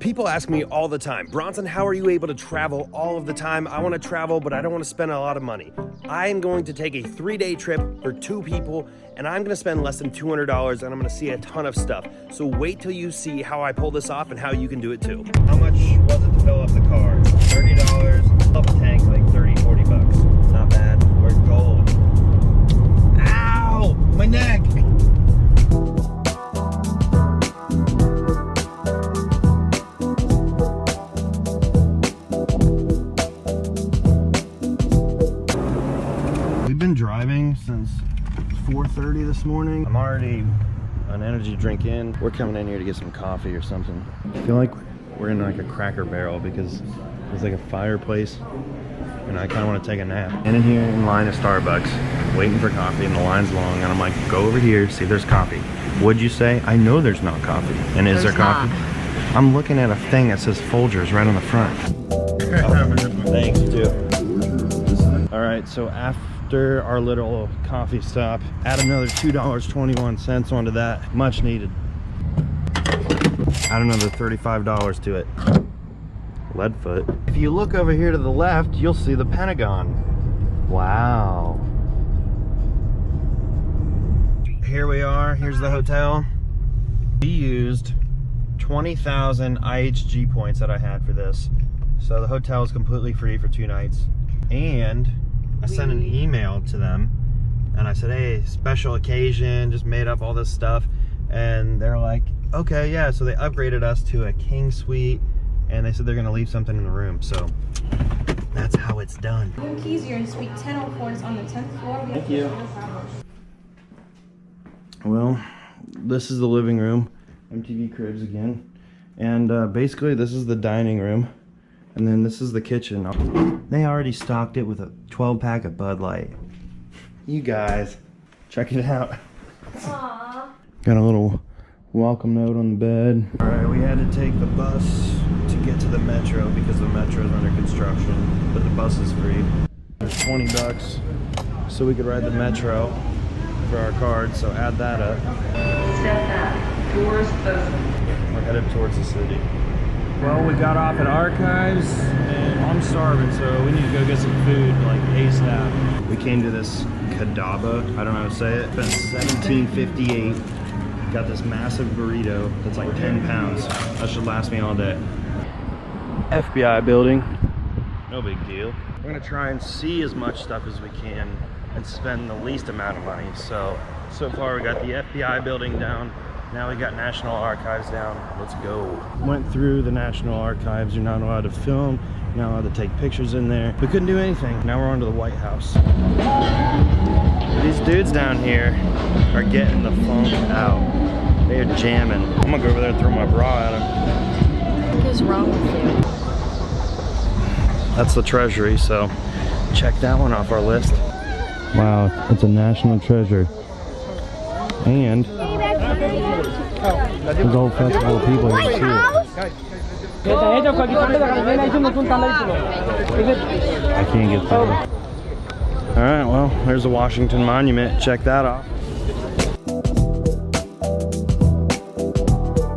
People ask me all the time, Bronson, how are you able to travel all of the time? I want to travel, but I don't want to spend a lot of money. I am going to take a 3-day trip for 2 people, and I'm going to spend less than $200, and I'm going to see a ton of stuff. So wait till you see how I pull this off and how you can do it too. How much was it to fill up the car? $30, up a tank like 30, 40 bucks. Not bad. We're gold. Ow! My neck! We've been driving since 4:30 this morning. I'm already an energy drink in. We're coming in here to get some coffee or something. I feel like we're in like a Cracker Barrel because there's like a fireplace and I kind of want to take a nap. And in here in line at Starbucks, waiting for coffee, and the line's long, and I'm like, go over here, see if there's coffee. What'd you say? I know there's not coffee. And is there coffee? I'm looking at a thing that says Folgers right on the front. Thanks, you too. All right, so after our little coffee stop, add another $2.21 onto that. Much needed. Add another $35 to it. Leadfoot. If you look over here to the left, you'll see the Pentagon. Wow. Here we are. Here's the hotel. We used 20,000 IHG points that I had for this. So the hotel is completely free for 2 nights. And I sent an email to them and I said, hey, special occasion, just made up all this stuff. And they're like, okay, yeah. So they upgraded us to a king suite, and they said they're gonna leave something in the room. So that's how it's done. Your keys, you're in suite 1004, it's on the 10th floor. Thank you. Well, this is the living room. MTV Cribs again. And basically this is the dining room. And then this is the kitchen. They already stocked it with a 12-pack of Bud Light. You guys, check it out. Aww. Got a little welcome note on the bed. All right, we had to take the bus to get to the metro because the metro is under construction, but the bus is free. There's 20 bucks, so we could ride the metro for our card, so add that up. Step back, doors open. We're headed towards the city. Well, we got off at Archives, and I'm starving, so we need to go get some food, like ASAP. We came to this Cadaba, I don't know how to say it, but $17.58. Got this massive burrito that's like 10 pounds. That should last me all day. FBI building, no big deal. We're gonna try and see as much stuff as we can and spend the least amount of money. So far we got the FBI building down. Now we got National Archives down. Let's go. Went through the National Archives. You're not allowed to film. You're not allowed to take pictures in there. We couldn't do anything. Now we're on to the White House. These dudes down here are getting the funk out. They are jamming. I'm gonna go over there and throw my bra at them. What is wrong with you? That's the Treasury, so check that one off our list. Wow, it's a national treasure. And there's a whole festival of people here to see it. I can't get through. Alright, well, there's the Washington Monument. Check that off.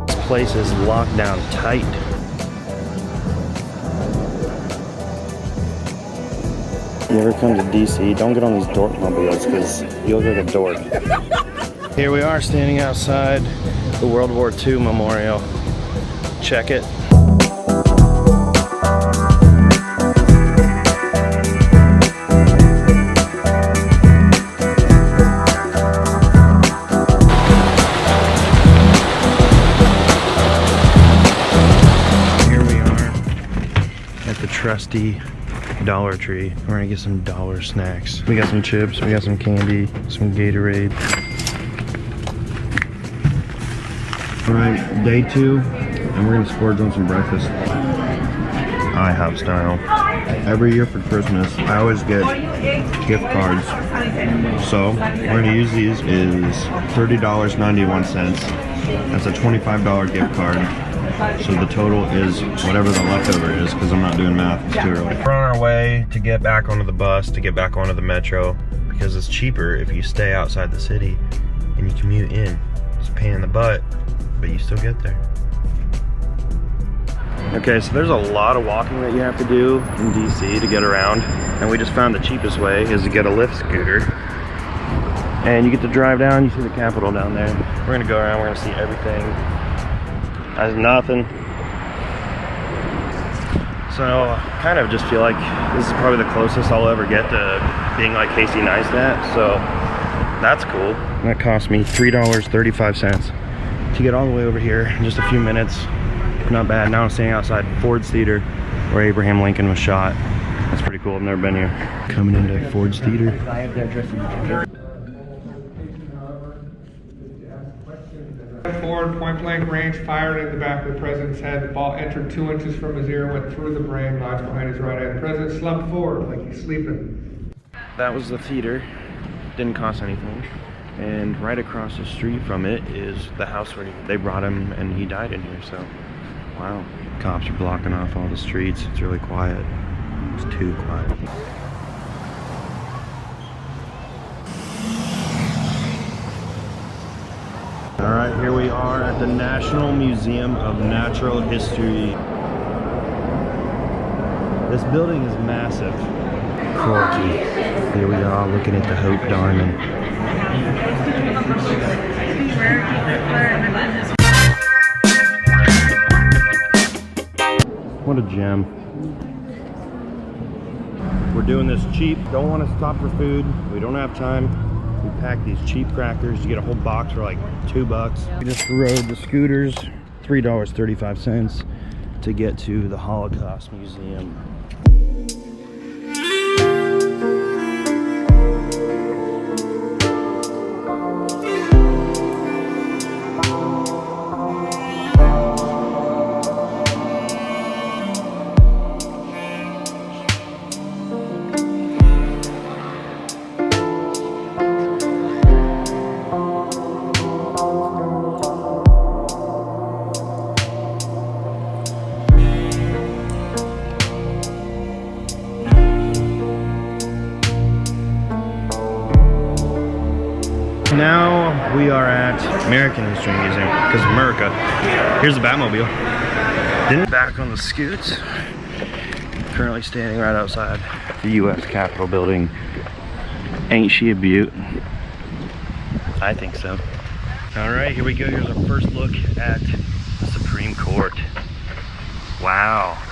This place is locked down tight. You ever come to DC, don't get on these dork mobiles because you look like a dork. Here we are standing outside the World War II Memorial. Check it. Here we are at the trusty Dollar Tree. We're gonna get some dollar snacks. We got some chips, we got some candy, some Gatorade. All right, day 2, and we're gonna splurge on some breakfast. IHOP style. Every year for Christmas, I always get gift cards. So we're gonna use these. Is $30.91. That's a $25 gift card. So the total is whatever the leftover is, because I'm not doing math, it's too early. We're on our way to get back onto the bus, to get back onto the metro, because it's cheaper if you stay outside the city and you commute in. It's a pain in the butt, but you still get there. Okay, so there's a lot of walking that you have to do in DC to get around, and we just found the cheapest way is to get a lift scooter. And you get to drive down, you see the Capitol down there. We're gonna go around, we're gonna see everything. There's nothing. So I kind of just feel like this is probably the closest I'll ever get to being like Casey Neistat, so that's cool. That cost me $3.35 to get all the way over here in just a few minutes. Not bad. Now I'm standing outside Ford's Theater where Abraham Lincoln was shot. That's pretty cool. I've never been here. Coming into Ford's Theater. Ford point-blank range fired in the back of the president's head. The ball entered 2 inches from his ear, went through the brain, lodged behind his right eye. The president slumped forward like he's sleeping. That was the theater. Didn't cost anything. And right across the street from it is the house where they brought him and he died in here, so wow. Cops are blocking off all the streets. It's really quiet. It's too quiet. All right, here we are at the National Museum of Natural History. This building is massive. Corky. Here we are looking at the Hope Diamond. What a gem. We're doing this cheap. Don't want to stop for food. We don't have time. We packed these cheap crackers. You get a whole box for like $2. We just rode the scooters, $3.35 to get to the Holocaust Museum. Now we are at American History Museum, because America. Here's the Batmobile. Then back on the scoots. Currently standing right outside the U.S. Capitol building. Ain't she a beaut? I think so. All right, here we go. Here's our first look at the Supreme Court. Wow,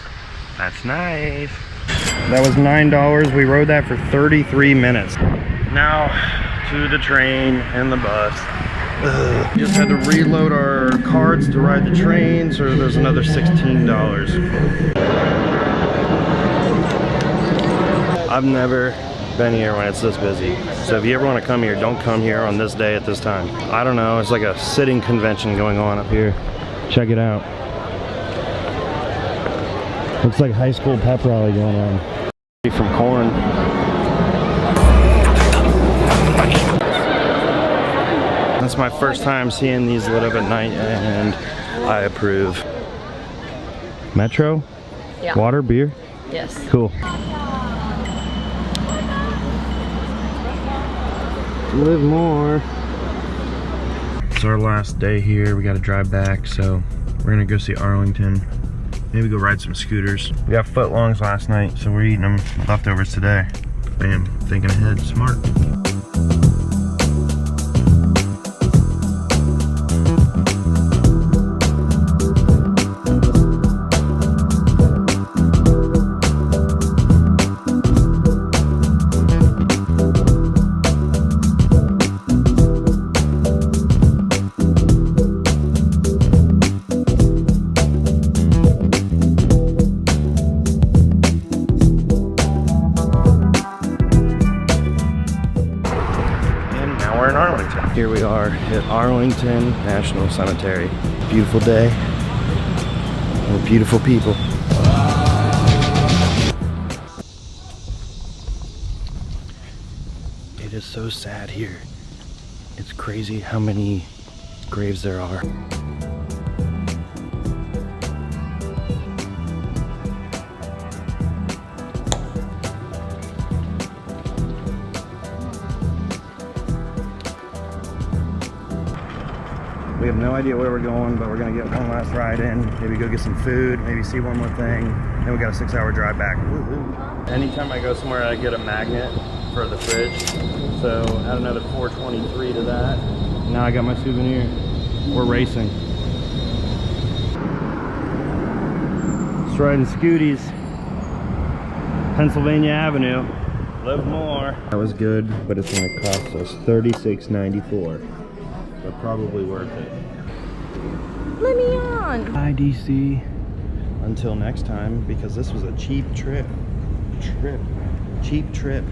that's nice. That was $9. We rode that for 33 minutes. Now, to the train and the bus. Ugh. We just had to reload our cards to ride the train, so there's another $16. I've never been here when it's this busy. So if you ever want to come here, don't come here on this day at this time. I don't know, it's like a sitting convention going on up here. Check it out. Looks like high school pep rally going on. From corn. That's my first time seeing these lit up at night, and I approve. Metro? Yeah. Water, beer? Yes. Cool. Live more. It's our last day here. We got to drive back, so we're gonna go see Arlington. Maybe go ride some scooters. We got footlongs last night, so we're eating them leftovers today. Bam, thinking ahead, smart. Here we are at Arlington National Cemetery. Beautiful day and beautiful people. It is so sad here. It's crazy how many graves there are. We have no idea where we're going, but we're gonna get one last ride in. Maybe go get some food, maybe see one more thing. Then we got a 6-hour drive back. Woo-hoo. Anytime I go somewhere, I get a magnet for the fridge. So add another 423 to that. Now I got my souvenir. We're racing. Just riding scooties. Pennsylvania Avenue. Live more. That was good, but it's gonna cost us $36.94. But probably worth it. Let me on. Bye, DC. Until next time, because this was a cheap trip. Cheap trip.